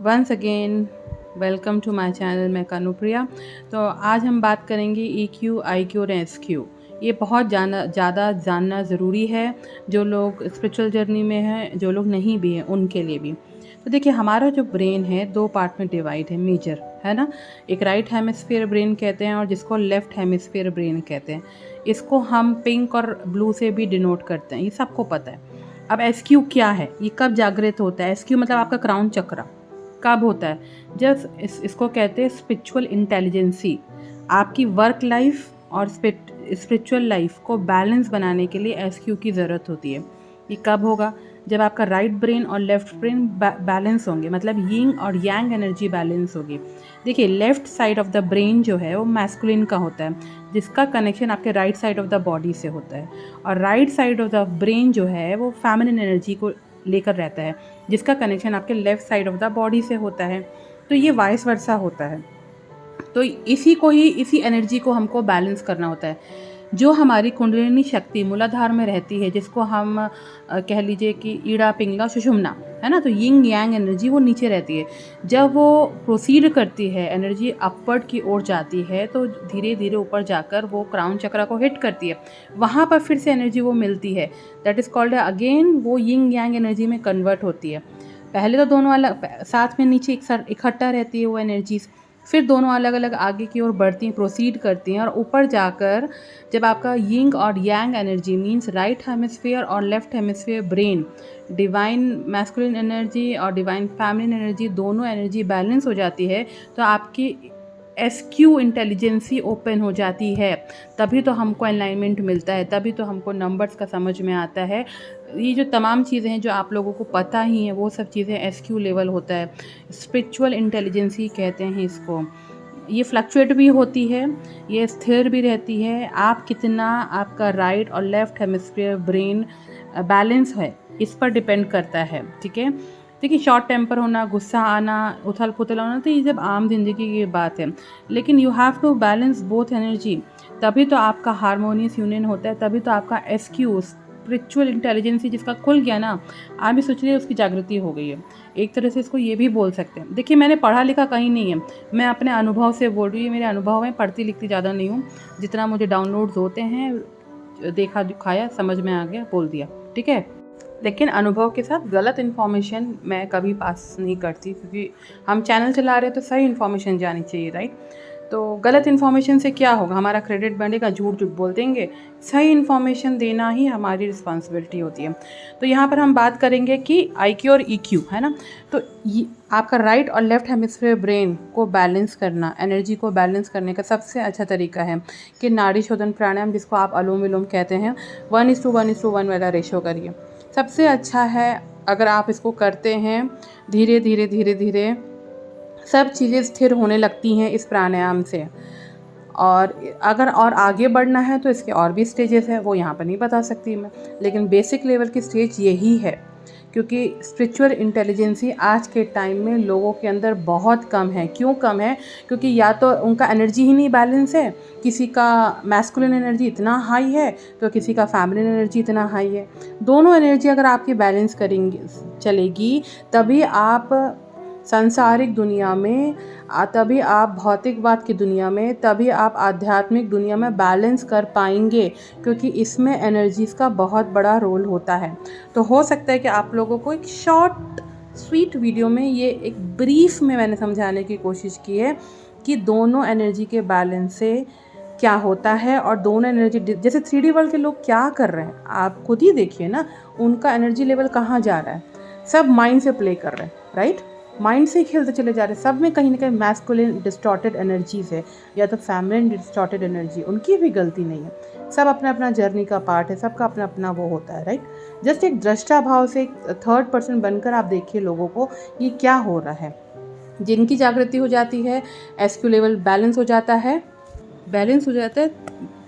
Once again welcome to my channel. मैं कानुप्रिया। तो आज हम बात करेंगे EQ, IQ और SQ। ये बहुत ज़्यादा जानना ज़रूरी है, जो लोग स्पिरिचुअल जर्नी में हैं, जो लोग नहीं भी हैं उनके लिए भी। तो देखिए, हमारा जो ब्रेन है 2 पार्ट में डिवाइड है, मेजर है ना। एक राइट हेमिस्फीयर ब्रेन कहते हैं और जिसको लेफ्ट हेमिस्फीयर ब्रेन कहते हैं। इसको हम पिंक और ब्लू से भी डिनोट करते हैं, ये सबको पता है। अब SQ क्या है, ये कब जागृत होता है? SQ मतलब आपका क्राउन चक्र कब होता है? जब इसको कहते हैं स्पिरिचुअल इंटेलिजेंसी। आपकी वर्क लाइफ और स्पिरिचुअल लाइफ को बैलेंस बनाने के लिए SQ की ज़रूरत होती है। ये कब होगा? जब आपका राइट ब्रेन और लेफ्ट ब्रेन बैलेंस होंगे, मतलब यिंग और यांग एनर्जी बैलेंस होगी। देखिए, left side of the brain जो है वो मैस्कुलिन का होता है, जिसका कनेक्शन आपके right side of the body से होता है। और right side of the brain जो है वो फेमिनिन एनर्जी को लेकर रहता है, जिसका कनेक्शन आपके left side of the body से होता है। तो ये वाइस वर्सा होता है। तो इसी एनर्जी को हमको बैलेंस करना होता है। जो हमारी कुंडलिनी शक्ति मूलाधार में रहती है, जिसको हम कह लीजिए कि ईड़ा पिंगला सुषुम्ना, है ना। तो यिंग यांग एनर्जी वो नीचे रहती है। जब वो प्रोसीड करती है, एनर्जी अपवर्ड की ओर जाती है, तो धीरे धीरे ऊपर जाकर वो क्राउन चक्र को हिट करती है। वहाँ पर फिर से एनर्जी वो मिलती है, दैट इज़ कॉल्ड अगेन, वो यिंग यांग एनर्जी में कन्वर्ट होती है। पहले तो दोनों अलग साथ में नीचे इकट्ठा रहती है वो एनर्जीज, फिर दोनों अलग अलग आगे की ओर बढ़ती हैं, प्रोसीड करती हैं, और ऊपर जाकर जब आपका यिंग और यांग एनर्जी मींस राइट हेमिस्फीयर और left hemisphere brain, divine masculine energy और डिवाइन फेमिनिन एनर्जी, दोनों एनर्जी बैलेंस हो जाती है, तो आपकी SQ इंटेलिजेंसी ओपन हो जाती है। तभी तो हमको अलाइनमेंट मिलता है, तभी तो हमको नंबर्स का समझ में आता है। ये जो तमाम चीज़ें हैं जो आप लोगों को पता ही हैं, वो सब चीज़ें SQ लेवल होता है। स्पिरिचुअल इंटेलिजेंसी कहते हैं इसको। ये फ्लक्चुएट भी होती है, ये स्थिर भी रहती है। आप कितना, आपका राइट और लेफ्ट हेमिस्फीयर ब्रेन बैलेंस है, इस पर डिपेंड करता है। ठीक है। देखिए, शॉर्ट टेम्पर होना, गुस्सा आना, उथल पुथल होना, तो ये जब आम जिंदगी की बात है। लेकिन you have to balance both energy, तभी तो आपका हारमोनियस यूनियन होता है, तभी तो आपका SQ स्पिरिचुअल इंटेलिजेंसी जिसका खुल गया ना, आप भी सोच लिए उसकी जागृति हो गई है। एक तरह से इसको ये भी बोल सकते हैं। देखिए, मैंने पढ़ा लिखा कहीं नहीं है, मैं अपने अनुभव से बोल रही हूँ। मेरे अनुभव में पढ़ती लिखती ज़्यादा नहीं हूँ, जितना मुझे डाउनलोड्स होते हैं, देखा दिखाया, समझ में आ गया, बोल दिया, ठीक है। लेकिन अनुभव के साथ गलत इन्फॉर्मेशन मैं कभी पास नहीं करती, क्योंकि हम चैनल चला रहे हैं तो सही इन्फॉर्मेशन जानी चाहिए, राइट। तो गलत इन्फॉर्मेशन से क्या होगा? हमारा क्रेडिट बढ़ेगा, झूठ झूठ बोल देंगे। सही इन्फॉर्मेशन देना ही हमारी रिस्पॉन्सिबिलिटी होती है। तो यहाँ पर हम बात करेंगे कि IQ और EQ, है ना। तो ये आपका राइट और लेफ्ट हेमिस्फीयर ब्रेन को बैलेंस करना, एनर्जी को बैलेंस करने का सबसे अच्छा तरीका है कि नाड़ी शोधन प्राणायाम, जिसको आप अनुलोम विलोम कहते हैं, 1:1:1 वाला रेशो करिए। सबसे अच्छा है अगर आप इसको करते हैं, धीरे धीरे धीरे धीरे सब चीज़ें स्थिर होने लगती हैं इस प्राणायाम से। और अगर और आगे बढ़ना है तो इसके और भी स्टेजेस हैं, वो यहाँ पर नहीं बता सकती मैं, लेकिन बेसिक लेवल की स्टेज यही है। क्योंकि स्पिरिचुअल इंटेलिजेंसी आज के टाइम में लोगों के अंदर बहुत कम है। क्यों कम है? क्योंकि या तो उनका एनर्जी ही नहीं बैलेंस है, किसी का मैस्कुलिन एनर्जी इतना हाई है तो किसी का फेमिनिन एनर्जी इतना हाई है। दोनों एनर्जी अगर आपकी बैलेंस करेंगी, चलेगी, तभी आप सांसारिक दुनिया में, तभी आप भौतिकवाद की दुनिया में, तभी आप आध्यात्मिक दुनिया में बैलेंस कर पाएंगे, क्योंकि इसमें एनर्जीज़ का बहुत बड़ा रोल होता है। तो हो सकता है कि आप लोगों को एक शॉर्ट स्वीट वीडियो में, ये एक ब्रीफ में मैंने समझाने की कोशिश की है कि दोनों एनर्जी के बैलेंस से क्या होता है, और दोनों एनर्जी, जैसे 3D वर्ल्ड के लोग क्या कर रहे हैं, आप खुद ही देखिए ना, उनका एनर्जी लेवल कहाँ जा रहा है। सब माइंड से प्ले कर रहे हैं, राइट। माइंड से ही खेलते चले जा रहे हैं। सब में कहीं ना कहीं मैस्कुलिन डिस्टॉर्टेड एनर्जीज है, या तो फेमिनिन डिस्टॉर्टेड एनर्जी, उनकी भी गलती नहीं है। सब अपना अपना जर्नी का पार्ट है, सबका अपना अपना वो होता है, राइट। जस्ट एक दृष्टा भाव से, एक थर्ड पर्सन बनकर आप देखिए लोगों को, ये क्या हो रहा है। जिनकी जागृति हो जाती है, SQ लेवल बैलेंस हो जाता है,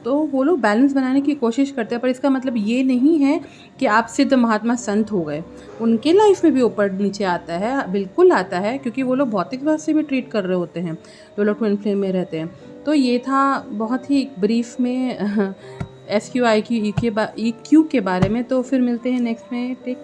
तो वो लोग बैलेंस बनाने की कोशिश करते हैं। पर इसका मतलब ये नहीं है कि आप सिद्ध महात्मा संत हो गए। उनके लाइफ में भी ऊपर नीचे आता है, बिल्कुल आता है, क्योंकि वो लोग भौतिकवाद से भी ट्रीट कर रहे होते हैं, जो लोग ट्विन फ्लेम में रहते हैं। तो ये था बहुत ही ब्रीफ में SQ, IQ, EQ के बारे में। तो फिर मिलते हैं नेक्स्ट में। टेक